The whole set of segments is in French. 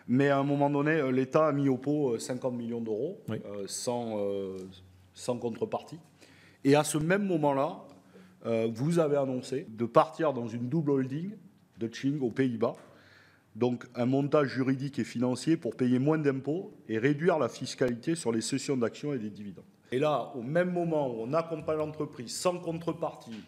Mais à un moment donné, l'État a mis au pot 50 millions d'euros Oui. sans contrepartie. Et à ce même moment-là, vous avez annoncé de partir dans une double holding de Ching aux Pays-Bas. Donc un montage juridique et financier pour payer moins d'impôts et réduire la fiscalité sur les cessions d'actions et des dividendes. Et là, au même moment où on accompagne l'entreprise sans contrepartie,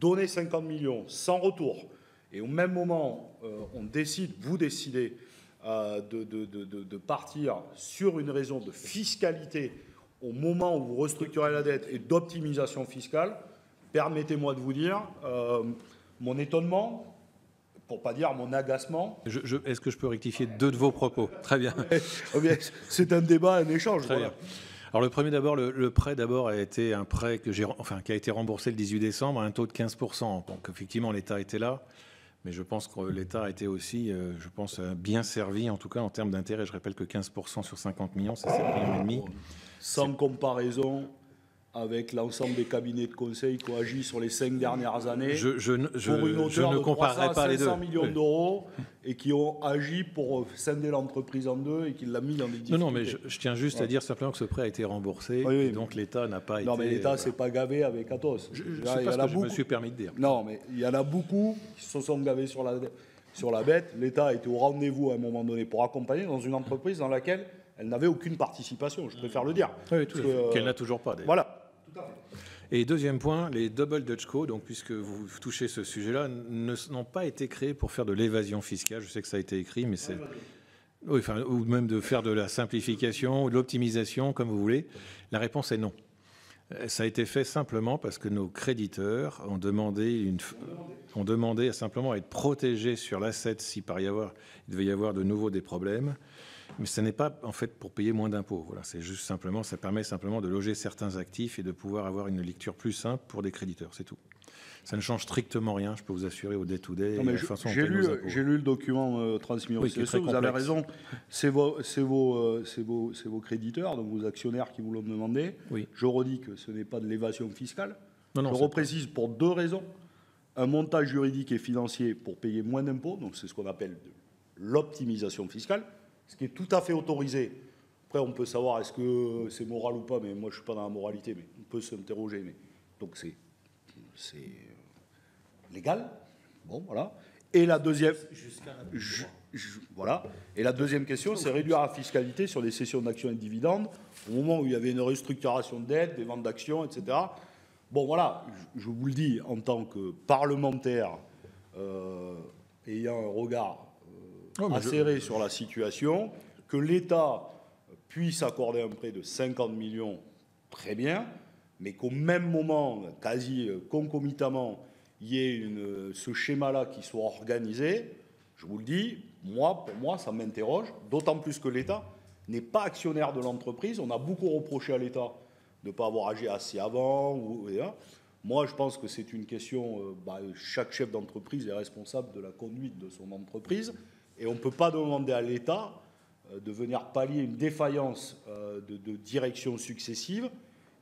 donner 50 millions sans retour, et au même moment, on décide, vous décidez de partir sur une raison de fiscalité au moment où vous restructurez la dette et d'optimisation fiscale, permettez-moi de vous dire mon étonnement, pour pas dire mon agacement. Est-ce que je peux rectifier deux de vos propos? Très bien. C'est un débat, un échange. Très bien. Alors le premier d'abord, le prêt d'abord a été un prêt qui a été remboursé le 18 décembre à un taux de 15%. Donc effectivement l'État était là, mais je pense que l'État a été aussi, bien servi en tout cas en termes d'intérêt. Je rappelle que 15% sur 50 millions, c'est 7,5 millions. Sans comparaison avec l'ensemble des cabinets de conseil qui ont agi sur les 5 dernières années je ne comparerai pas les deux. 500 millions d'euros et qui ont agi pour scinder l'entreprise en deux et qui l'a mis dans des difficultés. Non, mais je tiens juste à dire simplement que ce prêt a été remboursé, oui, et donc l'État n'a pas été... Non, mais l'État s'est pas gavé avec Atos. Je me suis permis de dire. Non, mais il y en a beaucoup qui se sont gavés sur la bête. L'État a été au rendez-vous à un moment donné pour accompagner dans une entreprise dans laquelle elle n'avait aucune participation, je préfère le dire. Oui, tout à fait. Qu'elle n'a toujours pas, d'ailleurs. Voilà. Et deuxième point, les Double Dutch Co, donc puisque vous touchez ce sujet-là, n'ont pas été créés pour faire de l'évasion fiscale. Je sais que ça a été écrit, mais c'est... Oui, enfin, ou même de faire de la simplification ou de l'optimisation, comme vous voulez. La réponse est non. Ça a été fait simplement parce que nos créditeurs ont demandé à simplement être protégés sur l'asset s'il devait y avoir de nouveau des problèmes. Mais ce n'est pas en fait pour payer moins d'impôts. Voilà, c'est juste simplement, ça permet simplement de loger certains actifs et de pouvoir avoir une lecture plus simple pour des créditeurs, c'est tout. Ça ne change strictement rien, je peux vous assurer au day-to-day. J'ai lu le document transmis au CSE, vous avez raison, c'est vos créditeurs, donc vos actionnaires qui vous l'ont demandé. Oui. Je redis que ce n'est pas de l'évasion fiscale. Non, je reprécise pour deux raisons. Un montage juridique et financier pour payer moins d'impôts, donc c'est ce qu'on appelle l'optimisation fiscale, ce qui est tout à fait autorisé. Après, on peut savoir est-ce que c'est moral ou pas, mais moi je ne suis pas dans la moralité, mais on peut s'interroger. Donc c'est légal. Bon, voilà. Et la deuxième, voilà. Et la deuxième question, c'est réduire la fiscalité sur les cessions d'actions et de dividendes au moment où il y avait une restructuration de dette, des ventes d'actions, etc. Bon, voilà. Je vous le dis en tant que parlementaire ayant un regard acéré sur la situation, que l'État puisse accorder un prêt de 50 millions, très bien, mais qu'au même moment, quasi concomitamment, il y ait ce schéma-là qui soit organisé, je vous le dis, pour moi, ça m'interroge, d'autant plus que l'État n'est pas actionnaire de l'entreprise. On a beaucoup reproché à l'État de ne pas avoir agi assez avant. Moi, je pense que c'est une question, chaque chef d'entreprise est responsable de la conduite de son entreprise, et on ne peut pas demander à l'État de venir pallier une défaillance de direction successive,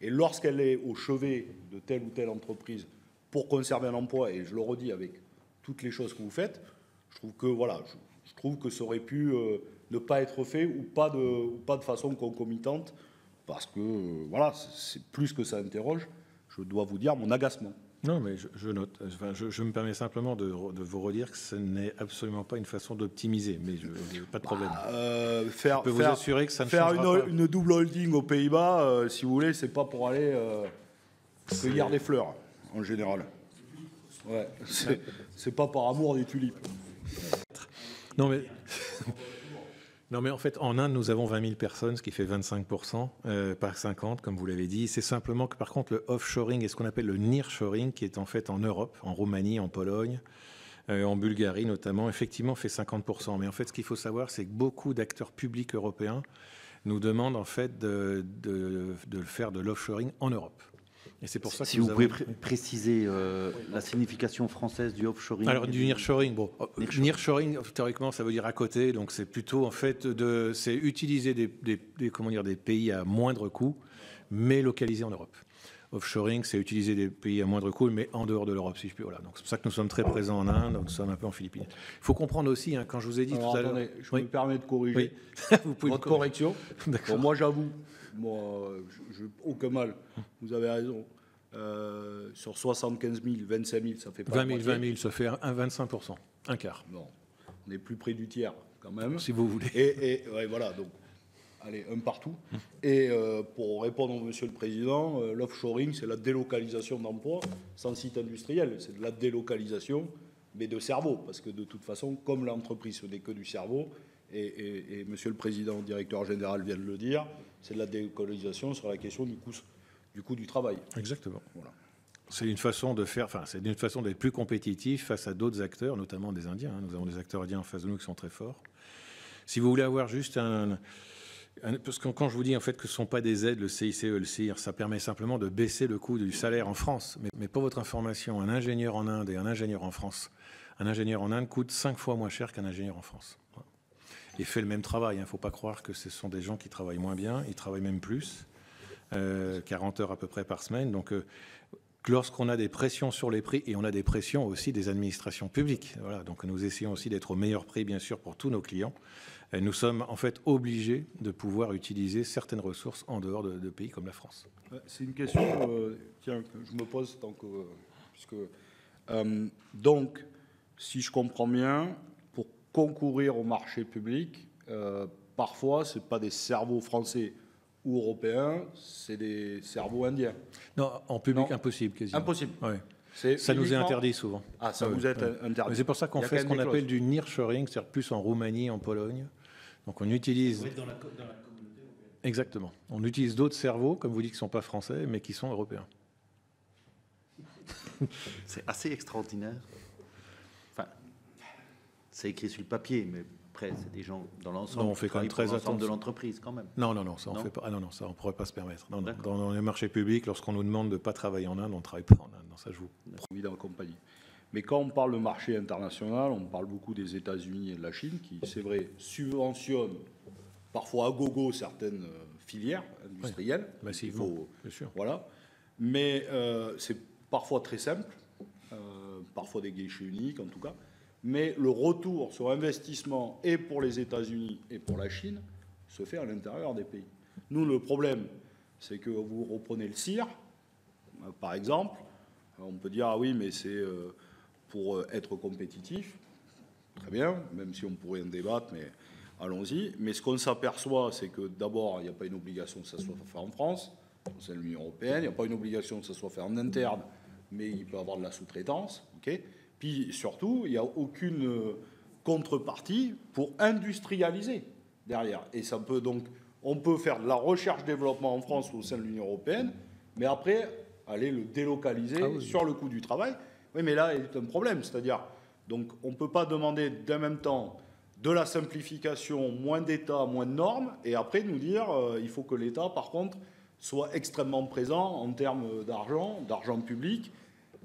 et lorsqu'elle est au chevet de telle ou telle entreprise pour conserver un emploi, et je le redis avec toutes les choses que vous faites, je trouve que ça aurait pu ne pas être fait ou pas de façon concomitante, parce que c'est plus que ça interroge, je dois vous dire mon agacement. Non, mais je note. Enfin, je me permets simplement de vous redire que ce n'est absolument pas une façon d'optimiser, mais pas de problème. Je peux vous assurer que ça ne changera pas. Une double holding aux Pays-Bas, si vous voulez, c'est pas pour aller cueillir des fleurs, en général. Ouais, c'est pas par amour des tulipes. Non, mais en fait, en Inde, nous avons 20 000 personnes, ce qui fait 25%, par 50, comme vous l'avez dit. C'est simplement que, par contre, le offshoring et ce qu'on appelle le nearshoring, qui est en fait en Europe, en Roumanie, en Pologne, en Bulgarie notamment, effectivement, fait 50%. Mais en fait, ce qu'il faut savoir, c'est que beaucoup d'acteurs publics européens nous demandent en fait de faire de l'offshoring en Europe. Et c'est pour ça que si vous pouvez préciser la signification française du offshoring. Alors du nearshoring, nearshoring théoriquement ça veut dire à côté, donc c'est plutôt en fait c'est utiliser des pays à moindre coût, mais localisés en Europe. Offshoring, c'est utiliser des pays à moindre coût, mais en dehors de l'Europe, si je puis. Voilà. Donc c'est pour ça que nous sommes très présents en Inde, nous sommes un peu en Philippines. Il faut comprendre aussi, quand je vous ai dit tout à l'heure. Je me permets de corriger vous pouvez votre correction. D'accord. Bon, moi, j'avoue, aucun mal. Vous avez raison. Sur 75 000, 25 000, ça fait pas 20 000, ça fait 25%, un quart. Non, on est plus près du tiers quand même. Si vous voulez. Et voilà, donc, allez, un partout. Et pour répondre au Monsieur le Président, l'offshoring, c'est la délocalisation d'emplois sans site industriel. C'est de la délocalisation, mais de cerveau. Parce que de toute façon, comme l'entreprise, ce n'est que du cerveau, et Monsieur le Président, directeur général vient de le dire, c'est de la délocalisation sur la question du coût du travail. Exactement. Voilà. C'est une façon de faire, c'est une façon d'être plus compétitif face à d'autres acteurs, notamment des Indiens. Nous avons des acteurs indiens en face de nous qui sont très forts. Si vous voulez avoir juste parce que quand je vous dis en fait que ce ne sont pas des aides, le CICE, le CIR, ça permet simplement de baisser le coût du salaire en France. Mais pour votre information, un ingénieur en Inde et un ingénieur en France, un ingénieur en Inde coûte 5 fois moins cher qu'un ingénieur en France. Et fait le même travail. Il ne faut pas croire que ce sont des gens qui travaillent moins bien, ils travaillent même plus. 40 heures à peu près par semaine. Donc, lorsqu'on a des pressions sur les prix, et on a des pressions aussi des administrations publiques, voilà, donc nous essayons aussi d'être au meilleur prix, bien sûr, pour tous nos clients. Nous sommes en fait obligés de pouvoir utiliser certaines ressources en dehors de pays comme la France. C'est une question que je me pose donc, si je comprends bien, pour concourir au marché public, parfois, ce n'est pas des cerveaux français ou européens, c'est des cerveaux indiens. Non, en public, impossible quasiment. Impossible. Ouais. Ça nous est interdit souvent. Ah, ça vous est interdit. Mais c'est pour ça qu'on fait ce qu'on appelle du nearshoring, c'est-à-dire plus en Roumanie, en Pologne. Donc on utilise... Dans la communauté européenne. Exactement. On utilise d'autres cerveaux, comme vous dites, qui ne sont pas français, mais qui sont européens. C'est assez extraordinaire. Enfin, c'est écrit sur le papier, mais après, c'est des gens dans l'ensemble. Non, on fait quand même très attention de l'entreprise, quand même. Non, ça on fait pas. Ah non, ça on pourrait pas se permettre. Non, dans les marchés publics, lorsqu'on nous demande de ne pas travailler en Inde, on ne travaille pas en Inde. Non, ça je vous. Dans la compagnie. Mais quand on parle de marché international, on parle beaucoup des États-Unis et de la Chine, qui, c'est vrai, subventionnent parfois à gogo certaines filières industrielles. Oui, massivement, bien sûr. Voilà. Mais c'est parfois très simple, parfois des guichets uniques en tout cas. Mais le retour sur investissement, et pour les États-Unis et pour la Chine, se fait à l'intérieur des pays. Nous, le problème, c'est que vous reprenez le CIR, par exemple. On peut dire, ah oui, mais c'est pour être compétitif. Très bien, même si on pourrait en débattre, mais allons-y. Mais ce qu'on s'aperçoit, c'est que d'abord, il n'y a pas une obligation que ça soit fait en France, c'est l'Union européenne. Il n'y a pas une obligation que ça soit fait en interne, mais il peut y avoir de la sous-traitance. Okay. Puis surtout, il n'y a aucune contrepartie pour industrialiser derrière. Et ça peut donc, on peut faire de la recherche-développement en France ou au sein de l'Union européenne, mais après, aller le délocaliser sur le coût du travail. Oui, mais là, il y a un problème. C'est-à-dire, donc, on ne peut pas demander d'un même temps de la simplification, moins d'État, moins de normes, et après nous dire il faut que l'État, par contre, soit extrêmement présent en termes d'argent public,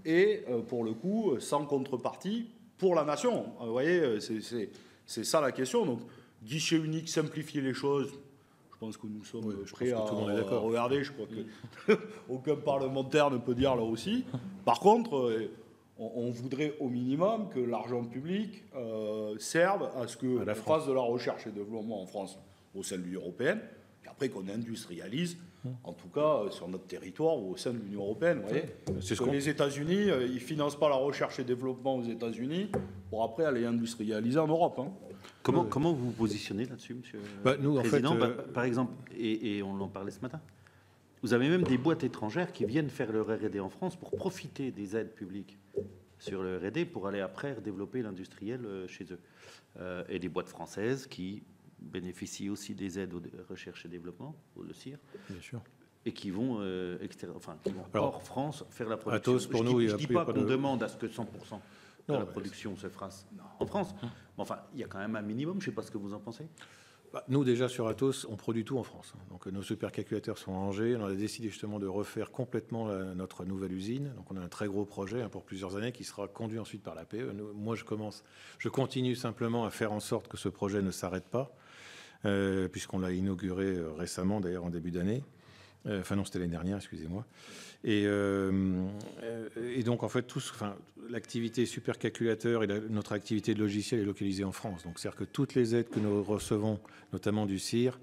et pour le coup, sans contrepartie pour la nation. Vous voyez, c'est ça la question. Donc, guichet unique, simplifier les choses, je pense que nous sommes prêts à regarder. Je crois qu'aucun parlementaire ne peut dire là aussi. Par contre, on voudrait au minimum que l'argent public serve à ce qu'on fasse de la recherche et développement en France au sein de l'Union européenne, et après qu'on industrialise, en tout cas sur notre territoire ou au sein de l'Union européenne. Vous voyez, parce que les États-Unis, ils ne financent pas la recherche et développement aux États-Unis pour après aller industrialiser en Europe. Hein. Comment vous vous positionnez là-dessus, Monsieur nous, le Président, en fait, par exemple, et on en parlait ce matin, vous avez même des boîtes étrangères qui viennent faire leur R&D en France pour profiter des aides publiques sur le R&D pour aller après développer l'industriel chez eux. Et des boîtes françaises qui bénéficient aussi des aides aux recherche et développement, le CIR, bien sûr, et qui vont, hors France faire la production. Atos, pour nous, je ne dis pas qu'on demande à ce que 100% de la production se fasse en France. Mais enfin, il y a quand même un minimum. Je ne sais pas ce que vous en pensez. Nous, déjà, sur Atos, on produit tout en France. Donc, nos supercalculateurs sont à Angers. On a décidé justement de refaire complètement notre nouvelle usine. Donc, on a un très gros projet pour plusieurs années qui sera conduit ensuite par l'APE. Moi, je continue simplement à faire en sorte que ce projet ne s'arrête pas, puisqu'on l'a inauguré récemment, d'ailleurs, en début d'année. Enfin non, c'était l'année dernière, excusez-moi. Et donc en fait, l'activité supercalculateur et notre activité de logiciel est localisée en France. Donc c'est-à-dire que toutes les aides que nous recevons, notamment du CIR,